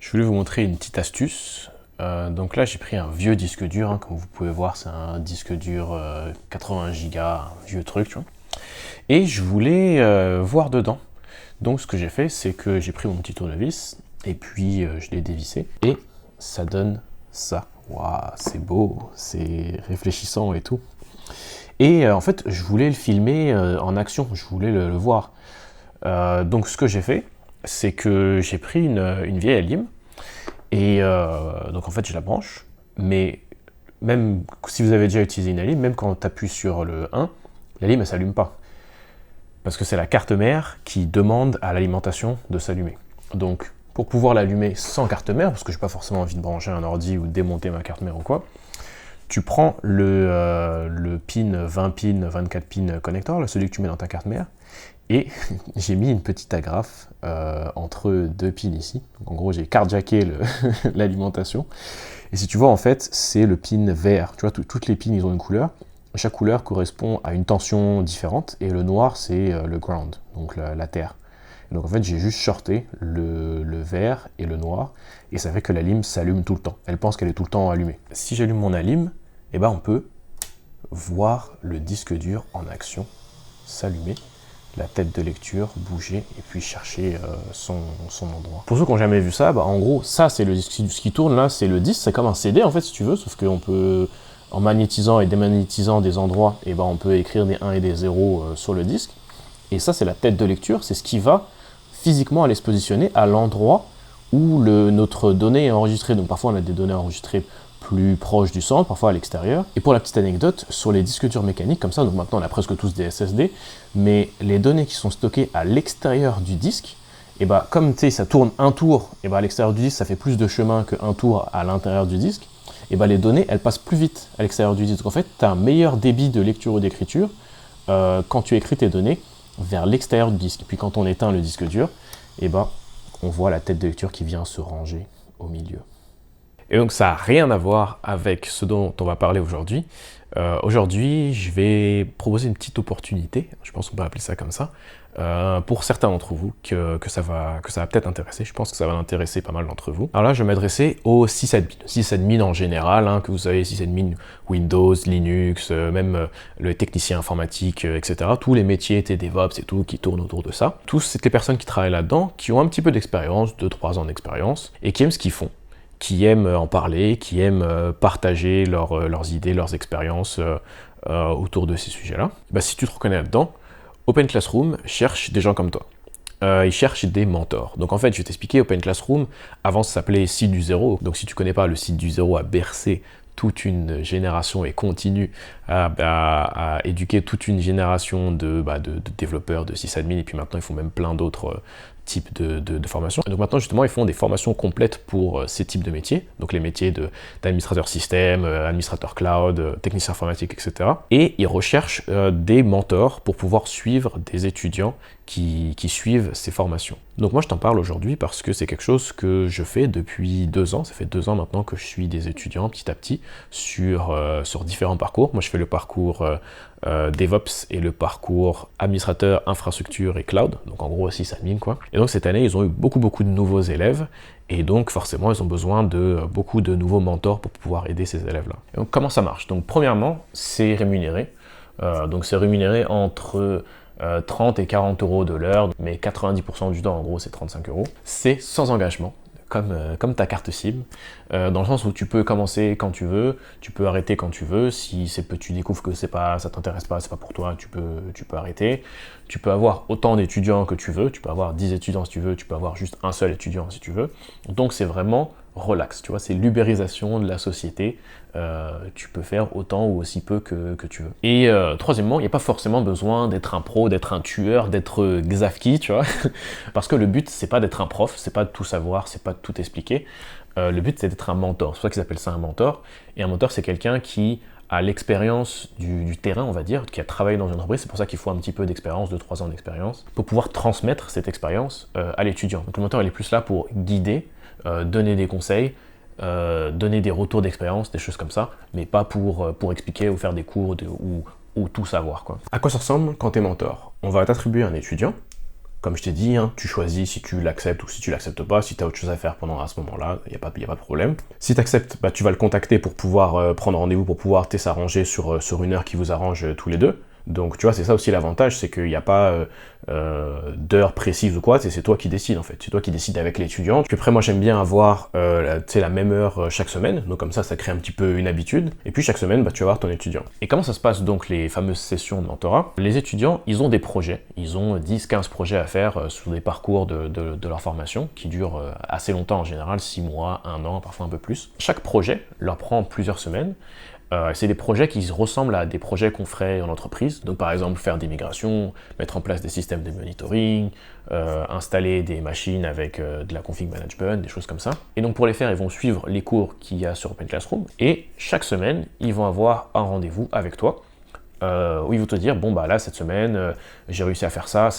Je voulais vous montrer une petite astuce. Donc là, j'ai pris un vieux disque dur, hein, comme vous pouvez voir, c'est un disque dur 80 Go, un vieux truc, tu vois. Et je voulais voir dedans. Donc ce que j'ai fait, c'est que j'ai pris mon petit tournevis, et puis je l'ai dévissé, et ça donne ça. Waouh, c'est beau, c'est réfléchissant et tout. Et en fait, je voulais le filmer en action, je voulais le voir. Donc ce que j'ai fait, c'est que j'ai pris une vieille lime, et donc en fait je la branche, mais même si vous avez déjà utilisé une lime, même quand tu appuies sur le 1, la lime elle s'allume pas. Parce que c'est la carte mère qui demande à l'alimentation de s'allumer. Donc pour pouvoir l'allumer sans carte mère, parce que je n'ai pas forcément envie de brancher un ordi ou de démonter ma carte mère ou quoi, tu prends le pin 20 pin, 24 pin connector, là, celui que tu mets dans ta carte mère, et j'ai mis une petite agrafe entre deux pins ici. Donc en gros, j'ai carjacké l'alimentation. Et si tu vois, en fait, c'est le pin vert. Tu vois, toutes les pins, ils ont une couleur. Chaque couleur correspond à une tension différente. Et le noir, c'est le ground, donc la terre. Et donc en fait, j'ai juste shorté le vert et le noir. Et ça fait que la lime s'allume tout le temps. Elle pense qu'elle est tout le temps allumée. Si j'allume mon lime, eh ben, on peut voir le disque dur en action s'allumer, la tête de lecture bouger et puis chercher son endroit. Pour ceux qui n'ont jamais vu ça, bah, en gros, ça c'est le disque, ce qui tourne là, c'est le disque, c'est comme un CD en fait si tu veux, sauf qu'on peut, en magnétisant et démagnétisant des endroits, et ben, on peut écrire des 1 et des 0 sur le disque. Et ça c'est la tête de lecture, c'est ce qui va physiquement aller se positionner à l'endroit où notre donnée est enregistrée. Donc parfois on a des données enregistrées plus proche du centre, parfois à l'extérieur. Et pour la petite anecdote, sur les disques durs mécaniques comme ça, donc maintenant on a presque tous des SSD, mais les données qui sont stockées à l'extérieur du disque, et bah comme tu sais ça tourne un tour, et bah à l'extérieur du disque ça fait plus de chemin qu'un tour à l'intérieur du disque, et bah les données elles passent plus vite à l'extérieur du disque. Donc en fait tu as un meilleur débit de lecture ou d'écriture quand tu écris tes données vers l'extérieur du disque. Et puis quand on éteint le disque dur, et bah on voit la tête de lecture qui vient se ranger au milieu. Et donc ça n'a rien à voir avec ce dont on va parler aujourd'hui. Aujourd'hui, je vais proposer une petite opportunité, je pense qu'on peut appeler ça comme ça, pour certains d'entre vous que ça va peut-être intéresser. Je pense que ça va intéresser pas mal d'entre vous. Alors là, je vais m'adresser aux sysadmins. Sysadmins en général, hein, que vous savez, sysadmins Windows, Linux, même le technicien informatique, etc. Tous les métiers, DevOps et tout, qui tournent autour de ça. Tous, c'est les personnes qui travaillent là-dedans, qui ont un petit peu d'expérience, 2-3 ans d'expérience, et qui aiment ce qu'ils font, qui aiment en parler, qui aiment partager leurs idées, leurs expériences autour de ces sujets-là. Bah, si tu te reconnais là-dedans, Open Classroom cherche des gens comme toi. Ils cherchent des mentors. Donc en fait, je vais t'expliquer, Open Classroom, avant ça s'appelait Site du Zéro. Donc si tu connais pas, le Site du Zéro a bercé toute une génération et continue à éduquer toute une génération de développeurs, de sysadmins, et puis maintenant ils font même plein d'autres types de formations. Et donc maintenant justement ils font des formations complètes pour ces types de métiers, donc les métiers d'administrateur système, administrateur cloud, technicien informatique, etc. Et ils recherchent des mentors pour pouvoir suivre des étudiants qui suivent ces formations. Donc moi je t'en parle aujourd'hui parce que c'est quelque chose que je fais depuis 2 ans, ça fait 2 ans maintenant que je suis des étudiants petit à petit sur différents parcours. Moi je fais le parcours DevOps et le parcours administrateur, infrastructure et cloud, donc en gros aussi sysadmin quoi. Et donc cette année ils ont eu beaucoup de nouveaux élèves, et donc forcément ils ont besoin de beaucoup de nouveaux mentors pour pouvoir aider ces élèves-là. Et donc comment ça marche? Donc premièrement c'est rémunéré, donc c'est rémunéré entre 30 et 40 euros de l'heure, mais 90% du temps en gros c'est 35 euros. C'est sans engagement, comme ta carte SIM, dans le sens où tu peux commencer quand tu veux, tu peux arrêter quand tu veux. Si tu découvres que ça t'intéresse pas, c'est pas pour toi, tu peux arrêter. Tu peux avoir autant d'étudiants que tu veux, tu peux avoir 10 étudiants si tu veux, tu peux avoir juste un seul étudiant si tu veux. Donc c'est vraiment relax, tu vois, c'est l'ubérisation de la société. Tu peux faire autant ou aussi peu que tu veux. Et troisièmement, il n'y a pas forcément besoin d'être un pro, d'être un tueur, d'être Xavki, tu vois, parce que le but c'est pas d'être un prof, c'est pas de tout savoir, c'est pas de tout expliquer. Le but c'est d'être un mentor, c'est pour ça qu'ils appellent ça un mentor. Et un mentor c'est quelqu'un qui a l'expérience du terrain, on va dire, qui a travaillé dans une entreprise. C'est pour ça qu'il faut un petit peu d'expérience, 2-3 ans d'expérience, pour pouvoir transmettre cette expérience à l'étudiant. Donc le mentor il est plus là pour guider, donner des conseils, donner des retours d'expérience, des choses comme ça, mais pas pour expliquer ou faire des cours ou tout savoir, quoi. À quoi ça ressemble quand tu es mentor? On va t'attribuer un étudiant, Comme je t'ai dit, hein, tu choisis si tu l'acceptes ou si tu l'acceptes pas. Si tu as autre chose à faire pendant à ce moment-là, il n'y a pas de problème. Si tu acceptes, bah, tu vas le contacter pour pouvoir prendre rendez-vous, pour pouvoir s'arranger sur une heure qui vous arrange tous les deux. Donc tu vois, c'est ça aussi l'avantage, c'est qu'il n'y a pas d'heure précise ou quoi, c'est toi qui décides en fait, c'est toi qui décides avec l'étudiant. Puis après moi j'aime bien avoir la même heure chaque semaine, donc comme ça crée un petit peu une habitude, et puis chaque semaine bah, tu vas voir ton étudiant. Et comment ça se passe donc les fameuses sessions de mentorat? Les étudiants, ils ont des projets, ils ont 10-15 projets à faire sur des parcours de leur formation, qui durent assez longtemps en général, 6 mois, 1 an, parfois un peu plus. Chaque projet leur prend plusieurs semaines. C'est des projets qui ressemblent à des projets qu'on ferait en entreprise. Donc par exemple faire des migrations, mettre en place des systèmes de monitoring, installer des machines avec de la config management, des choses comme ça. Et donc pour les faire, ils vont suivre les cours qu'il y a sur Open Classroom. Et chaque semaine, ils vont avoir un rendez-vous avec toi où ils vont te dire, bon bah là cette semaine, j'ai réussi à faire ça,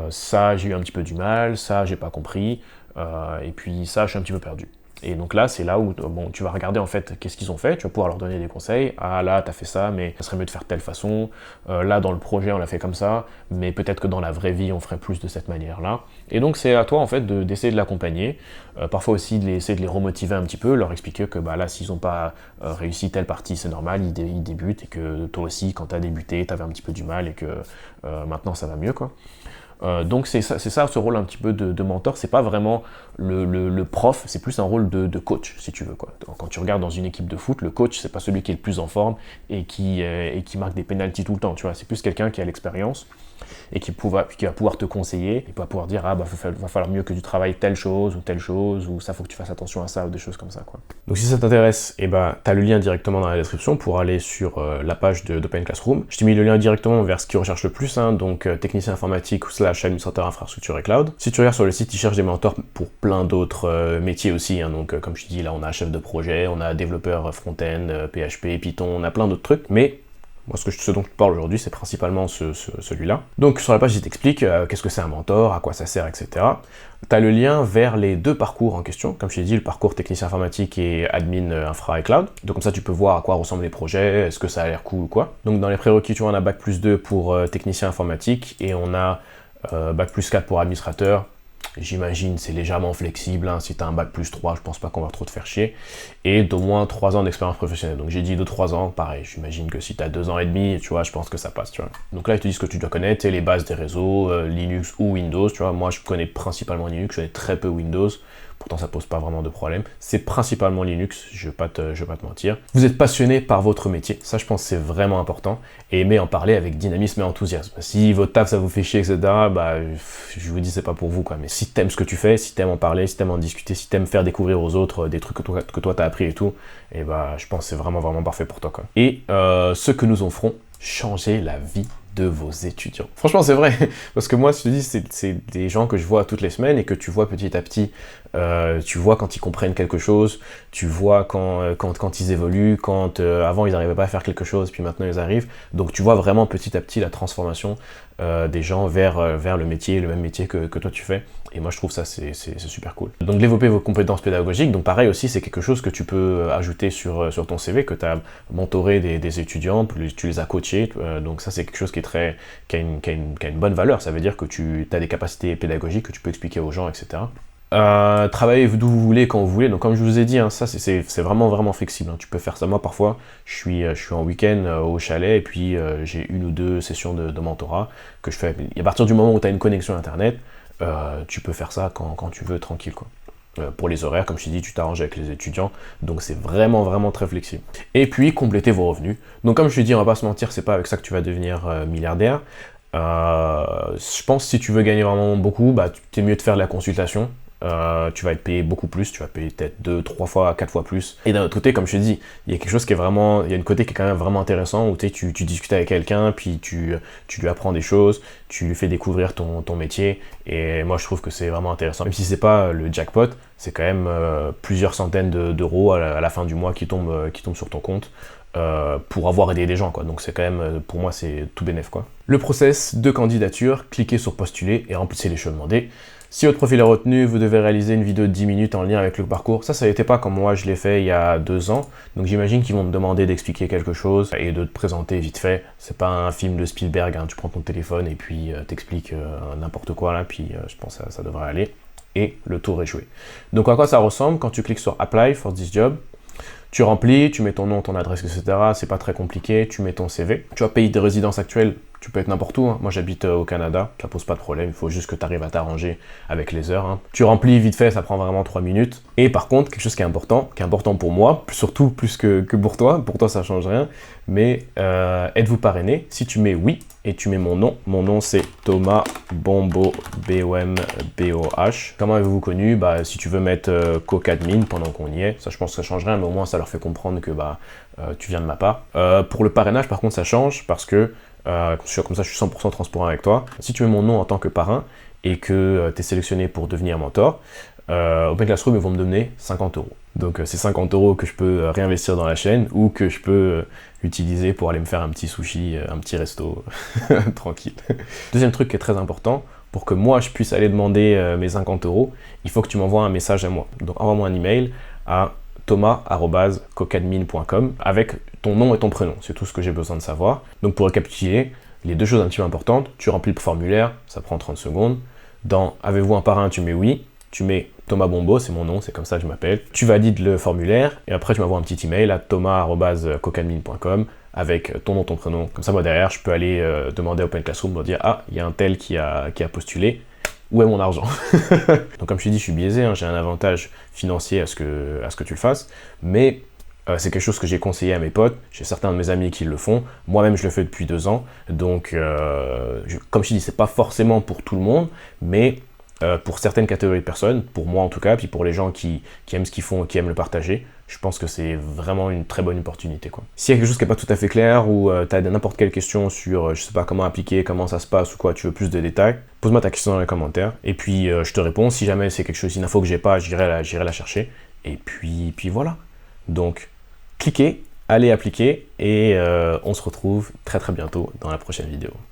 ça j'ai eu un petit peu du mal, ça j'ai pas compris, et puis ça je suis un petit peu perdu. Et donc là, c'est là où bon, tu vas regarder en fait qu'est-ce qu'ils ont fait, tu vas pouvoir leur donner des conseils. Ah là, t'as fait ça, mais ça serait mieux de faire de telle façon. Là, dans le projet, on l'a fait comme ça, mais peut-être que dans la vraie vie, on ferait plus de cette manière-là. Et donc, c'est à toi en fait d'essayer de l'accompagner. Parfois aussi, d'essayer de les remotiver un petit peu, leur expliquer que bah, là, s'ils n'ont pas réussi telle partie, c'est normal, ils débutent, et que toi aussi, quand t'as débuté, t'avais un petit peu du mal, et que maintenant, ça va mieux, quoi. Donc c'est ça ce rôle un petit peu de mentor, c'est pas vraiment le prof, c'est plus un rôle de coach si tu veux quoi. Donc, quand tu regardes dans une équipe de foot, le coach c'est pas celui qui est le plus en forme et qui marque des pénaltys tout le temps, tu vois, c'est plus quelqu'un qui a l'expérience et qui va pouvoir te conseiller, il va pouvoir dire ah bah va falloir mieux que tu travailles telle chose ou ça faut que tu fasses attention à ça ou des choses comme ça quoi. Donc si ça t'intéresse, et bah t'as le lien directement dans la description pour aller sur la page d'Open Classroom. Je t'ai mis le lien directement vers ce qu'ils recherchent le plus, hein, donc technicien informatique / administrateur infrastructure et cloud. Si tu regardes sur le site, ils cherchent des mentors pour plein d'autres métiers aussi, hein, donc comme je te dis là on a chef de projet, on a développeur front-end, PHP, Python, on a plein d'autres trucs, mais moi, ce dont je te parle aujourd'hui, c'est principalement celui-là. Donc, sur la page, il t'explique qu'est-ce que c'est un mentor, à quoi ça sert, etc. Tu as le lien vers les 2 parcours en question. Comme je t'ai dit, le parcours technicien informatique et admin infra et cloud. Donc, comme ça, tu peux voir à quoi ressemblent les projets, est-ce que ça a l'air cool ou quoi. Donc, dans les prérequis, tu vois, on a Bac+2 pour technicien informatique et on a Bac+4 pour administrateur. J'imagine c'est légèrement flexible, hein. Si tu as un Bac+3, je pense pas qu'on va trop te faire chier. Et d'au moins 3 ans d'expérience professionnelle. Donc j'ai dit 2-3 ans, pareil, j'imagine que si tu as 2 ans et demi, tu vois, je pense que ça passe, tu vois. Donc là, ils te disent que tu dois connaître les bases des réseaux, Linux ou Windows, tu vois. Moi, je connais principalement Linux, je connais très peu Windows. Pourtant, ça pose pas vraiment de problème. C'est principalement Linux, je vais pas te mentir. Vous êtes passionné par votre métier, ça je pense que c'est vraiment important. Et aimez en parler avec dynamisme et enthousiasme. Si votre taf ça vous fait chier, etc., bah, je vous dis c'est pas pour vous quoi. Mais si t'aimes ce que tu fais, si t'aimes en parler, si t'aimes en discuter, si t'aimes faire découvrir aux autres des trucs que toi t'as appris et tout, et bah je pense que c'est vraiment parfait pour toi quoi. Et ce que nous en ferons, changer la vie de vos étudiants. Franchement, c'est vrai, parce que moi, je te dis, c'est des gens que je vois toutes les semaines et que tu vois petit à petit, tu vois quand ils comprennent quelque chose, tu vois quand ils évoluent, quand avant ils n'arrivaient pas à faire quelque chose, puis maintenant ils arrivent. Donc tu vois vraiment petit à petit la transformation des gens vers le même métier que toi tu fais. Et moi je trouve ça c'est super cool. Donc développer vos compétences pédagogiques, donc pareil aussi c'est quelque chose que tu peux ajouter sur ton CV, que tu as mentoré des étudiants, tu les as coachés, donc ça c'est quelque chose qui a une bonne valeur, ça veut dire que tu as des capacités pédagogiques que tu peux expliquer aux gens, etc. Travaillez d'où vous voulez, quand vous voulez, donc comme je vous ai dit, hein, ça c'est vraiment flexible, hein. Tu peux faire ça, moi parfois je suis en week-end au chalet et puis j'ai 1 ou 2 sessions de mentorat que je fais, et à partir du moment où tu as une connexion internet, tu peux faire ça quand tu veux, tranquille quoi. Pour les horaires, comme je t'ai dit, tu t'arranges avec les étudiants, donc c'est vraiment très flexible. Et puis compléter vos revenus, donc comme je t'ai dit, on va pas se mentir, c'est pas avec ça que tu vas devenir milliardaire. Je pense que si tu veux gagner vraiment beaucoup, bah c'est mieux de faire de la consultation. Tu vas être payé beaucoup plus, tu vas payer peut-être 2, 3 fois, 4 fois plus. Et d'un autre côté, comme je te dis, il y a quelque chose qui est vraiment, il y a une côté qui est quand même vraiment intéressant où tu discutes avec quelqu'un, puis tu lui apprends des choses, tu lui fais découvrir ton métier. Et moi, je trouve que c'est vraiment intéressant. Même si c'est pas le jackpot, c'est quand même plusieurs centaines d'euros à la fin du mois qui tombent sur ton compte. Pour avoir aidé des gens quoi, donc c'est quand même, pour moi c'est tout bénef quoi. Le process de candidature, cliquez sur postuler et remplissez les champs demandés. Si votre profil est retenu, vous devez réaliser une vidéo de 10 minutes en lien avec le parcours. Ça n'était pas comme moi, je l'ai fait il y a 2 ans. Donc j'imagine qu'ils vont te demander d'expliquer quelque chose et de te présenter vite fait. C'est pas un film de Spielberg, hein. Tu prends ton téléphone et puis t'expliques n'importe quoi là, puis je pense que ça devrait aller. Et le tour est joué. Donc à quoi ça ressemble quand tu cliques sur Apply for this job? Tu remplis, tu mets ton nom, ton adresse, etc. C'est pas très compliqué, tu mets ton CV. Tu as pays de résidence actuelle, tu peux être n'importe où, hein. Moi j'habite au Canada, ça pose pas de problème, il faut juste que tu arrives à t'arranger avec les heures, hein. Tu remplis vite fait, ça prend vraiment 3 minutes. Et par contre, quelque chose qui est important pour moi, surtout plus que pour toi ça change rien, mais êtes-vous parrainé? Si tu mets oui, et tu mets mon nom c'est Thomas Bombo, B-O-M-B-O-H. Comment avez-vous connu? Bah, si tu veux mettre Cocadmin pendant qu'on y est, ça je pense que ça change rien, mais au moins ça leur fait comprendre que tu viens de ma part. Pour le parrainage par contre ça change, parce que comme ça je suis 100% transparent avec toi. Si tu mets mon nom en tant que parrain et que tu es sélectionné pour devenir mentor, Open Classroom ils vont me donner 50 €. Donc c'est 50 € que je peux réinvestir dans la chaîne ou que je peux utiliser pour aller me faire un petit sushi, un petit resto tranquille. Deuxième truc qui est très important, pour que moi je puisse aller demander mes 50 €, il faut que tu m'envoies un message à moi. Donc envoie-moi un email à thomas@cocadmin.com avec ton nom et ton prénom. C'est tout ce que j'ai besoin de savoir. Donc pour récapituler, les deux choses un petit peu importantes, tu remplis le formulaire, ça prend 30 secondes. Dans avez-vous un parrain, tu mets oui. Tu mets Thomas Bombo, c'est mon nom, c'est comme ça que je m'appelle. Tu valides le formulaire et après tu m'envoies un petit email à thomas@cocadmin.com avec ton nom, ton prénom. Comme ça, moi derrière, je peux aller demander à Open Classroom pour dire ah, il y a un tel qui a postulé. Où est mon argent? Donc comme je t'ai dit, je suis biaisé, hein, j'ai un avantage financier à ce que tu le fasses, mais c'est quelque chose que j'ai conseillé à mes potes, j'ai certains de mes amis qui le font, moi-même je le fais depuis 2 ans, donc comme je t'ai dit, c'est pas forcément pour tout le monde, mais pour certaines catégories de personnes, pour moi en tout cas, puis pour les gens qui aiment ce qu'ils font et qui aiment le partager, je pense que c'est vraiment une très bonne opportunité, quoi. S'il y a quelque chose qui n'est pas tout à fait clair ou tu as n'importe quelle question sur, je sais pas comment appliquer, comment ça se passe ou quoi, tu veux plus de détails, pose-moi ta question dans les commentaires et puis je te réponds. Si jamais c'est quelque chose, une info que j'ai pas, j'irai la chercher. Et puis voilà. Donc, cliquez, allez appliquer et on se retrouve très très bientôt dans la prochaine vidéo.